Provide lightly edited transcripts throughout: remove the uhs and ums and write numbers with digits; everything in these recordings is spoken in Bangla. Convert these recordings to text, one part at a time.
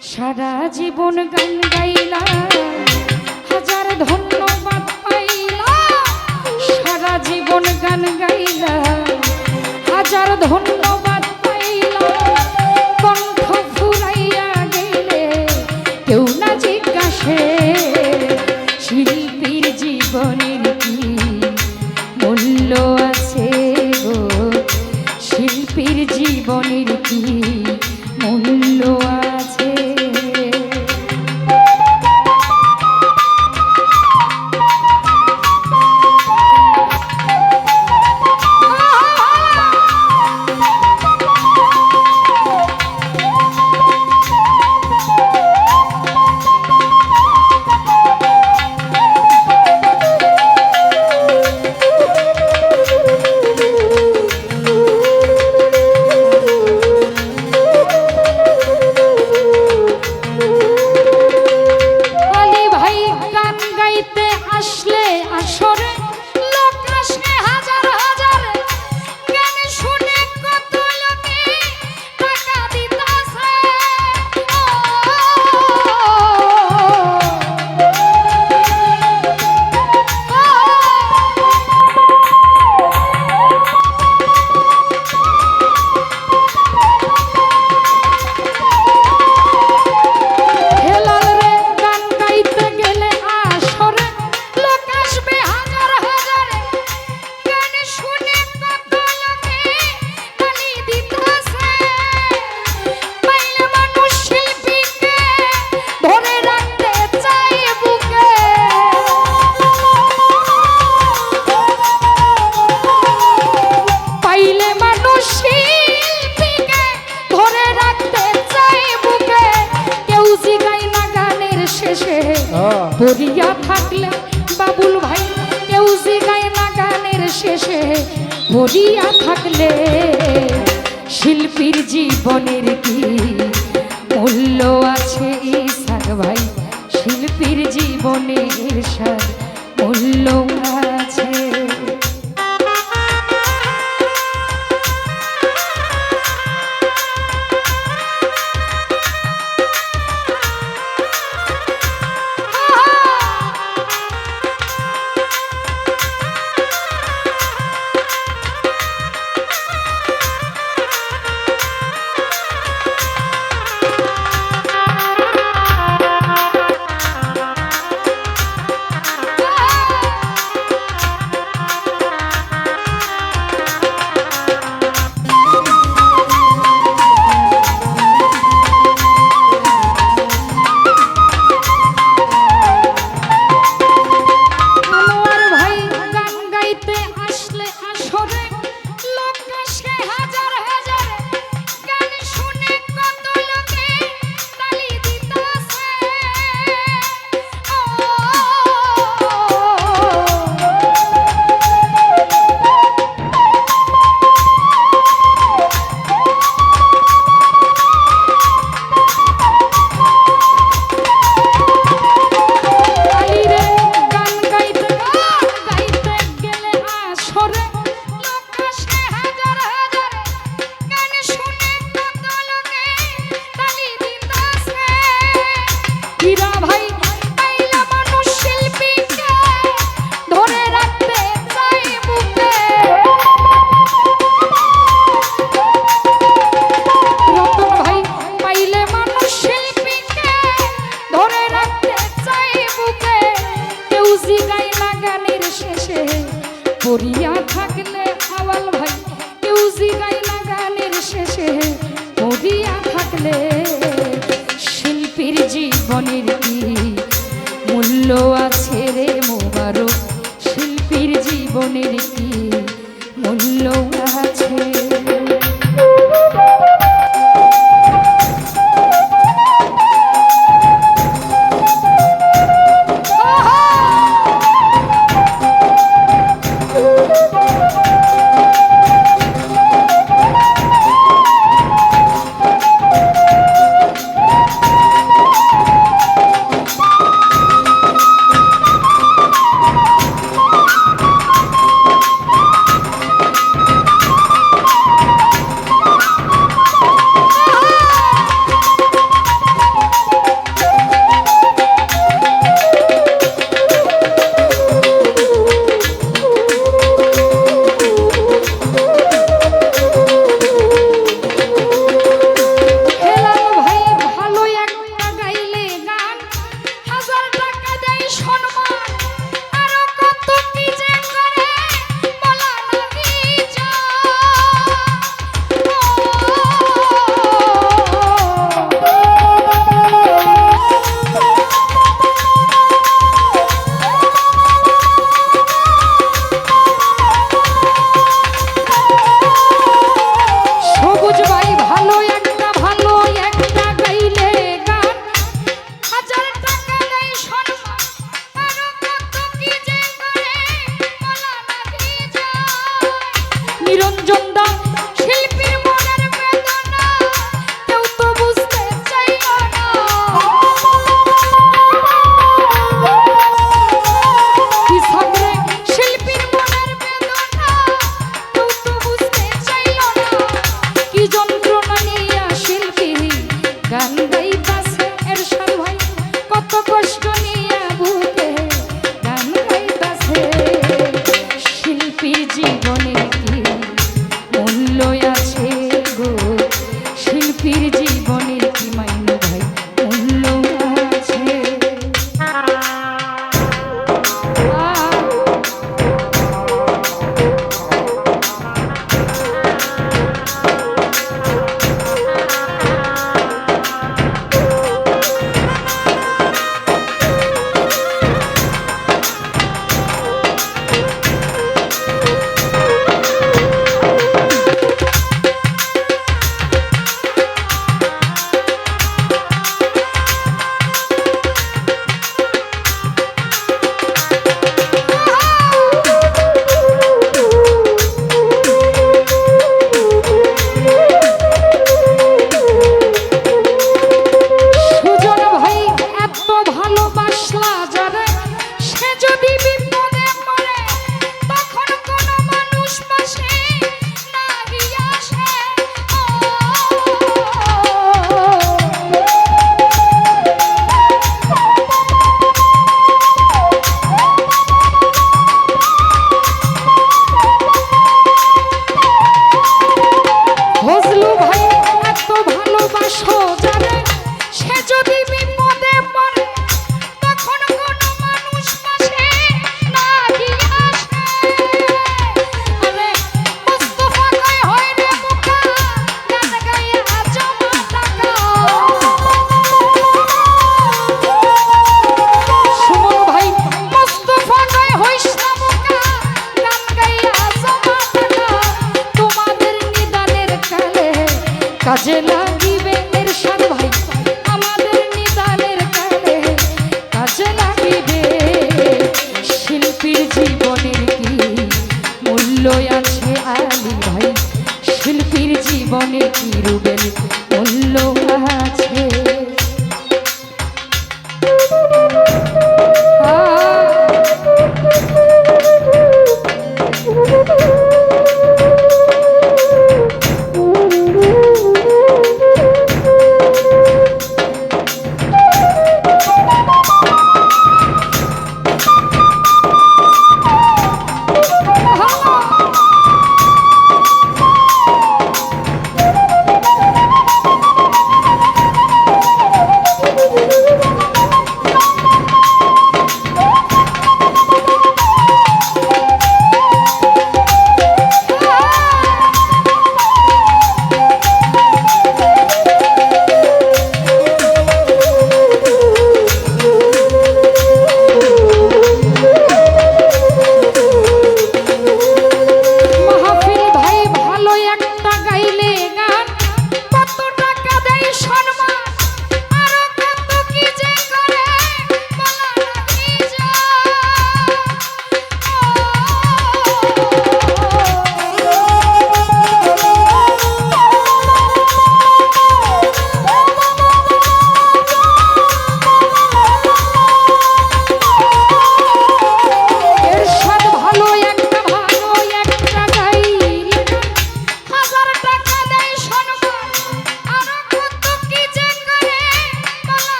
সারা জীবন গান গাইলা হাজার ধন্যবাদ পাইলা, সারা জীবন গান গাইলা হাজার ধন্যবাদ পাইলা, কণ্ঠ ফুরাইয়া গেলে কেউ না জিজ্ঞাসে শিল্পীর জীবনের কি মূল্য আছে গো, শিল্পীর জীবনের কি মূল্য আছে। ভরিয়া থাকলে বাবুল ভাই কেউ জিগায় না গানের শেষে, ভরিয়া থাকলে শিল্পীর জীবনের কি মূল্য আছে ইসাক ভাই, শিল্পীর জীবনের সার মূল্য আছে। ভরিয়া থাকলে আওয়াল ভাই কেউ জিগায় না গানের শেষে, ভরিয়া থাকলে শিল্পীর জীবনের কি মূল্য আছে রে মোবারক, শিল্পীর জীবনের কি মূল্য আছে।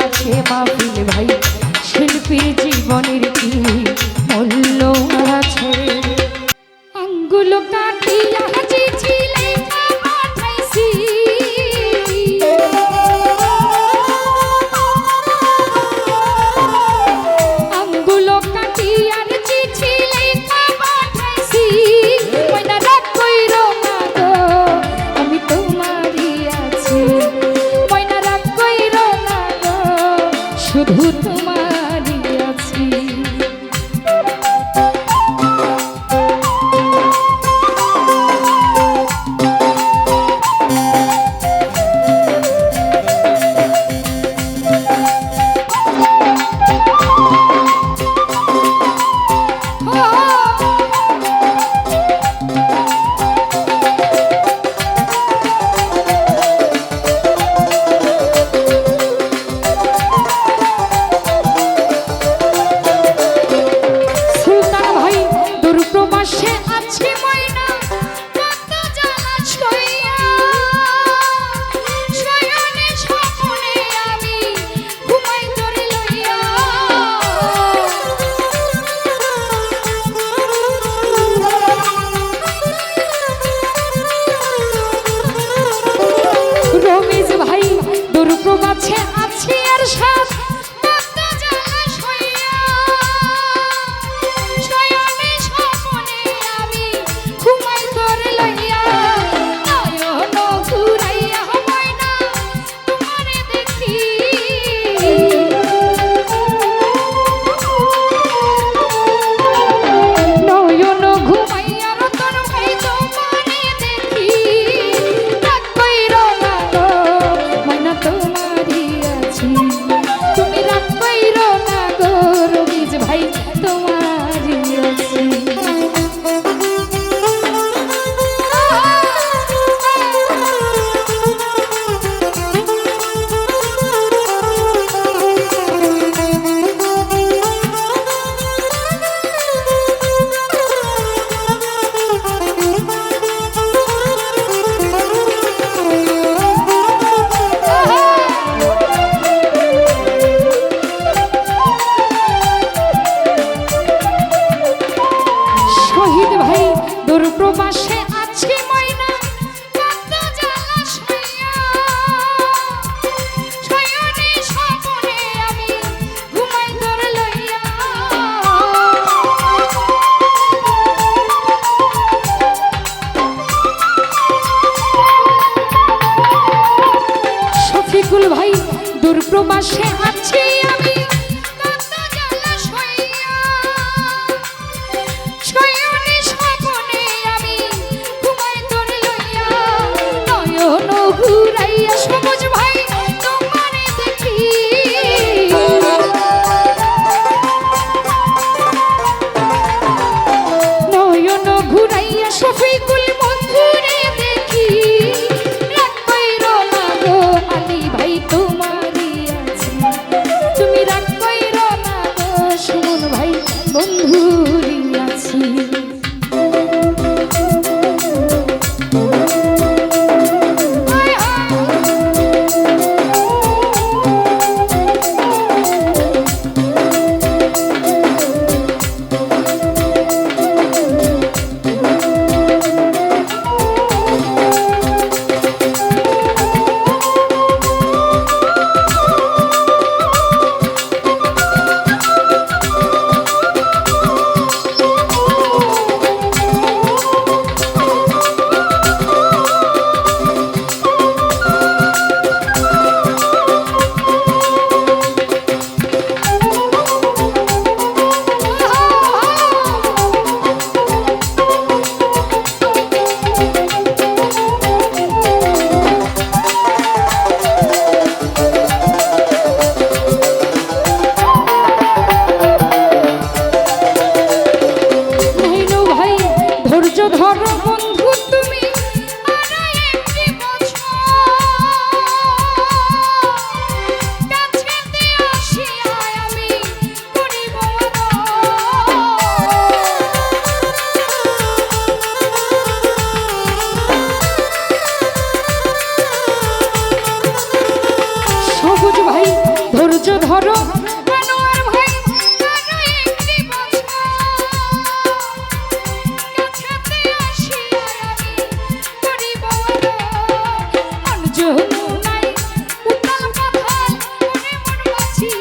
আছে মাহফিল ভাই, শিল্পীর জীবনের কি মূল্য আছে? আঙ্গুল কাটিয়া চিঠি লেখা পাঠাইছি, আঙ্গুল কাটিয়া চিঠি লেখা পাঠাইছি, ময়না রাগ কইরো না গো আমি তোমারই আছি, ময়না রাগ কইরো না গো শুধু তোমারই আছি। প্রবাসে আছি আমি কত জ্বালা সইয়া, শয়নে স্বপনে আমি ঘুমাই তোর লইয়া, নয়ন ঘুরাইয়া সবুজ ভাই তোমারে দেখি, নয়ন ঘুরাইয়া শফিকুল বন্ধুরে দেখি, রাগ কইরো না গো আলী ভাই তোমারই আছি, তুমি ধৈর্য ধরো আনোয়ার ভাই, আরো একটি বছর কাছেতে আসিয়া আমি করিব মন যমুনায় উতাল পাথাল মনে মন বাছি।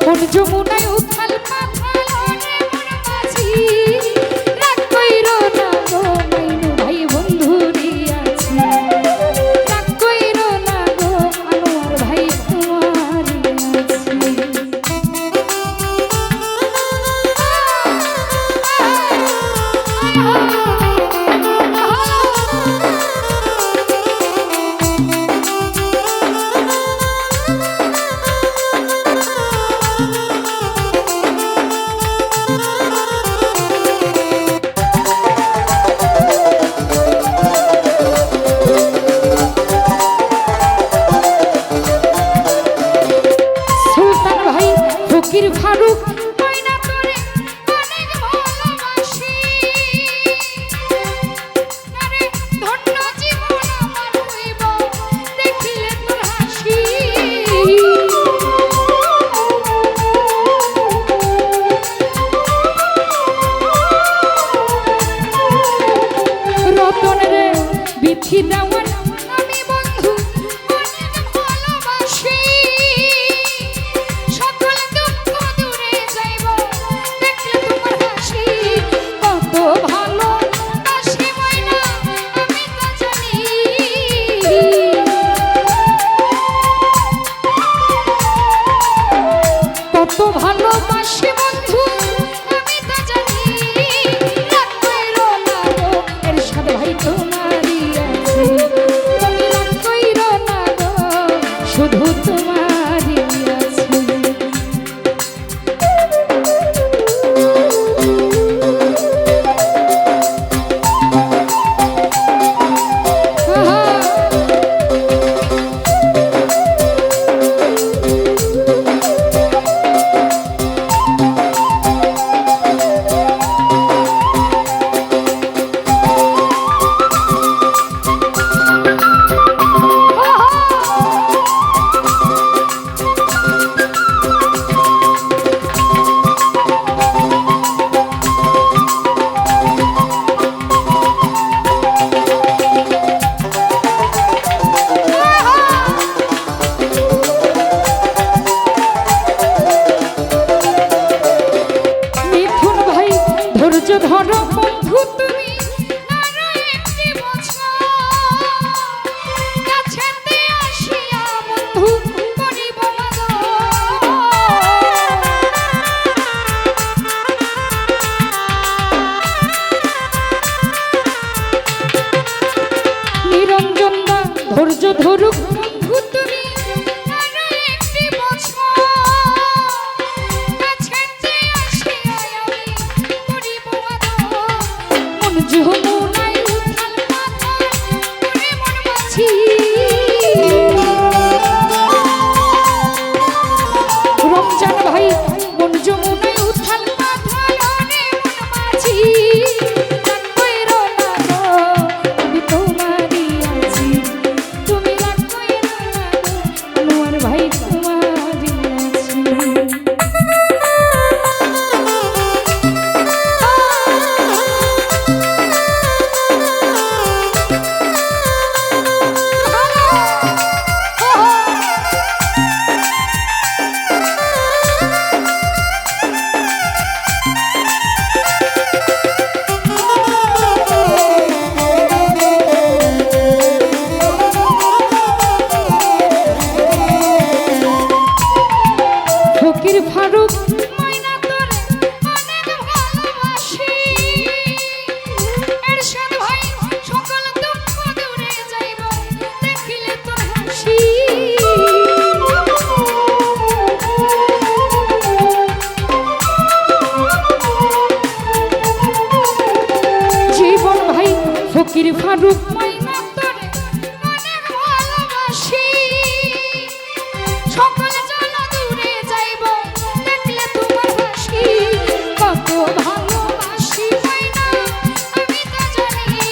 মন যমুনায় উথাল পাথাল মনে মন বাছি। রাগ কইরো না গো মাইনু ভাই বন্ধুরি আছি, রাগ কইরো না গো আনোয়ার ভাই তোমারি সুলতান ভাই ফকির ফারুক ময়না তোরে অনেক ভালোবাসি। আরে ধন্য জীবন আমার হইব দেখিলে তোর হাসি। রতন রে বিথি দেওয়ান আমি বন্ধু অনেক ভালোবাসি। সকল দুঃখ দূরে যাইব দেখলে তোমার হাসি। কত ভালোবাসি ময়না আমি তা জানি। কত ভালোবাসি বন্ধু আমি তা জানি। রাগ কইরো না গো এরশাদ ভাই তোমারি আছি, তুমি রাগ কইরো না গো শুধু তোমারি আছি। মিথুন ভাই ধৈর্য ধরো বন্ধু তুমি আরো একটি বছর কাছেতে আসিয়া বন্ধু করিব নিরঞ্জন দা ধৈর্য ধরুক বন্ধু তুমি আরো একটি বছর কাছেতে আসিয়া আমি করিব মন যমুনায় উথাল পাথাল মনে মন বাছি। রমজান ভাই মন যমুনায় উথাল পাথাল মনে মন বাছি। রাগ কইরো না গো আমি তোমারি আছি, তুমি রাগ কইরো না গো আনোয়ার ভাই তোমারি আছি। ফকির ফারুক ময়না তোরে অনেক ভালোবাসি। এরশাদ ভাই সকল দুঃখ দূরে যাইব দেখিলে তোর হাসি। জীবন ভাই ফকির ফারুক ময়না তোরে অনেক ভালোবাসি। সকল জ্বালা দূরে যাইব দেখলে তোমার হাসি। কত ভালোবাসি ময়না আমি তা জানি।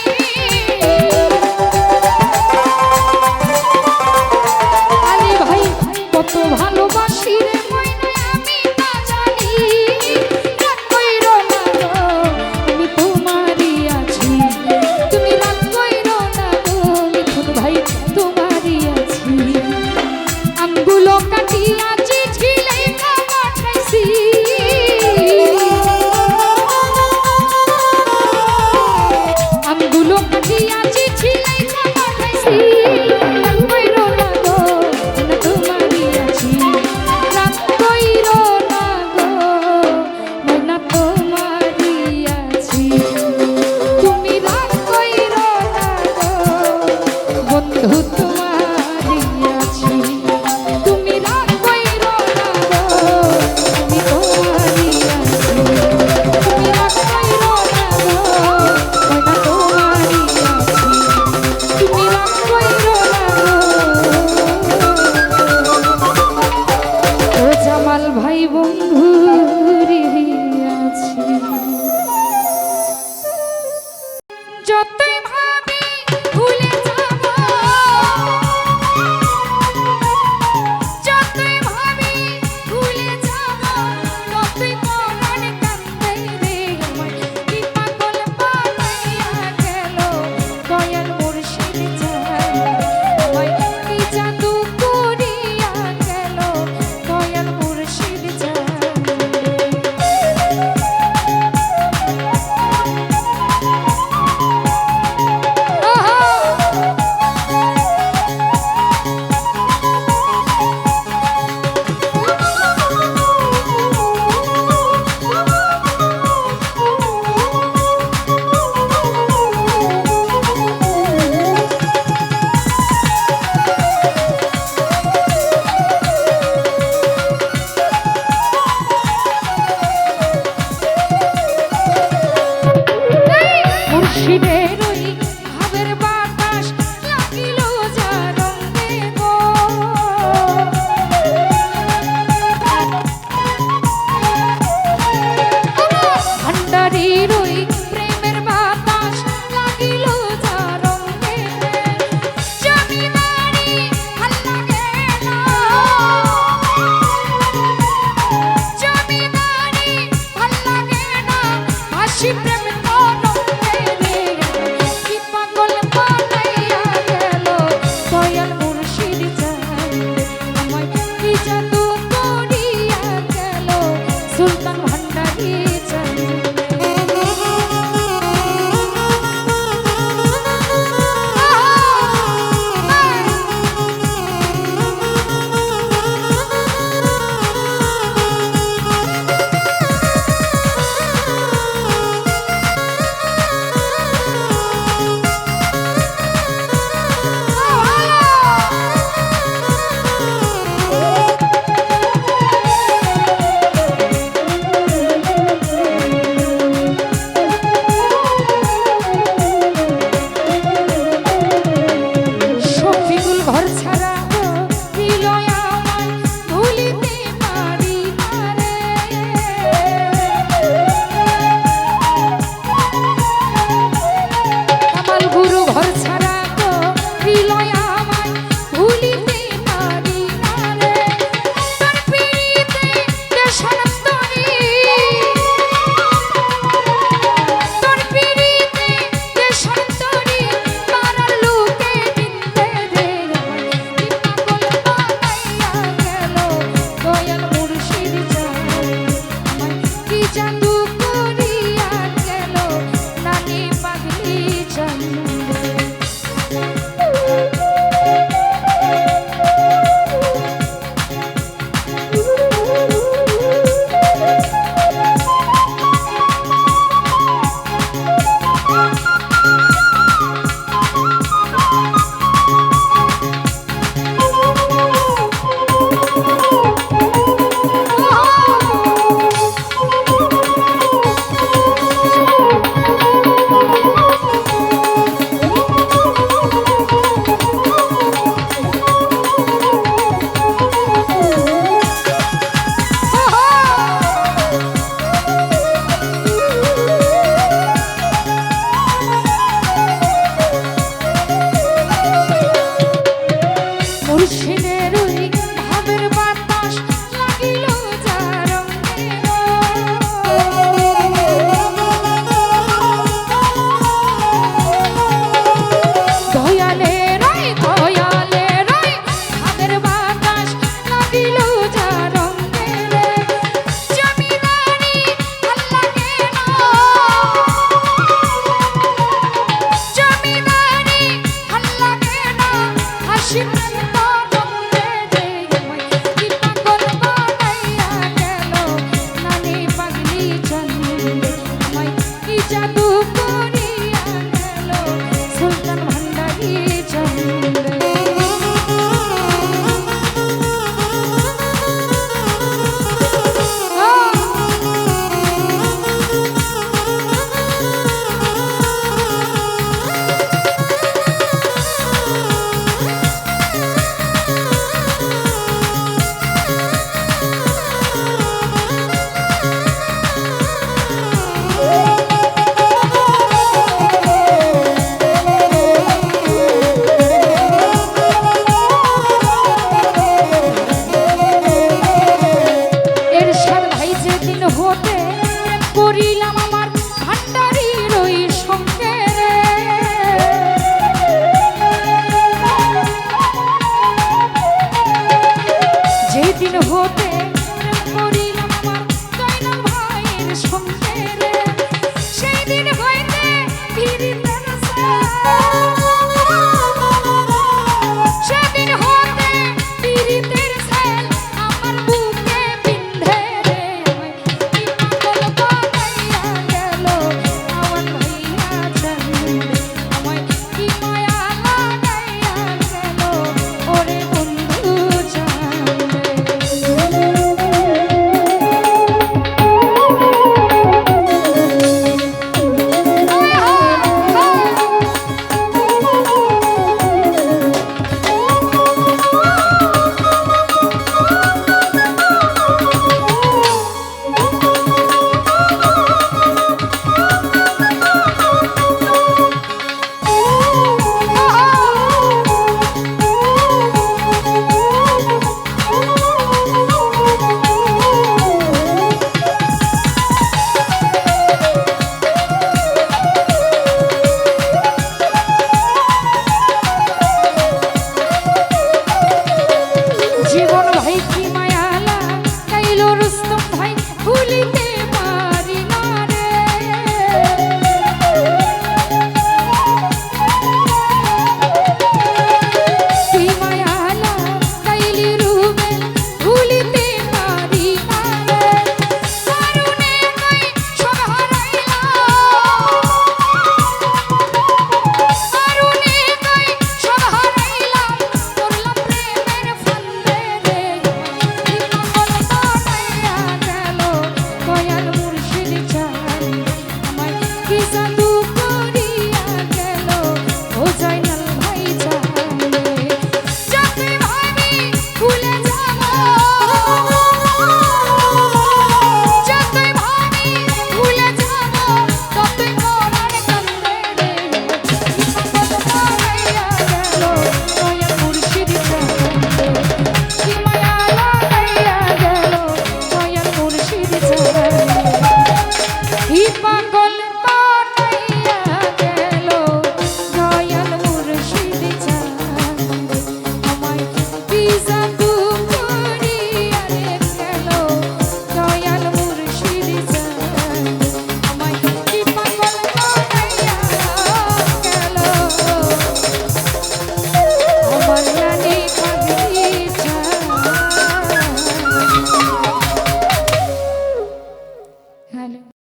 যতই ভাবি ভুলে যাব, যতই ভাবি ভুলে যাব, ততই পরাণ কান্দে রে আমায় কি পাগল বানাইয়া গেল দয়াল মুর্শিদ জান, আমায় কি জাদু করিয়া গেল দয়াল মুর্শিদ জান। মুর্শিদের ওই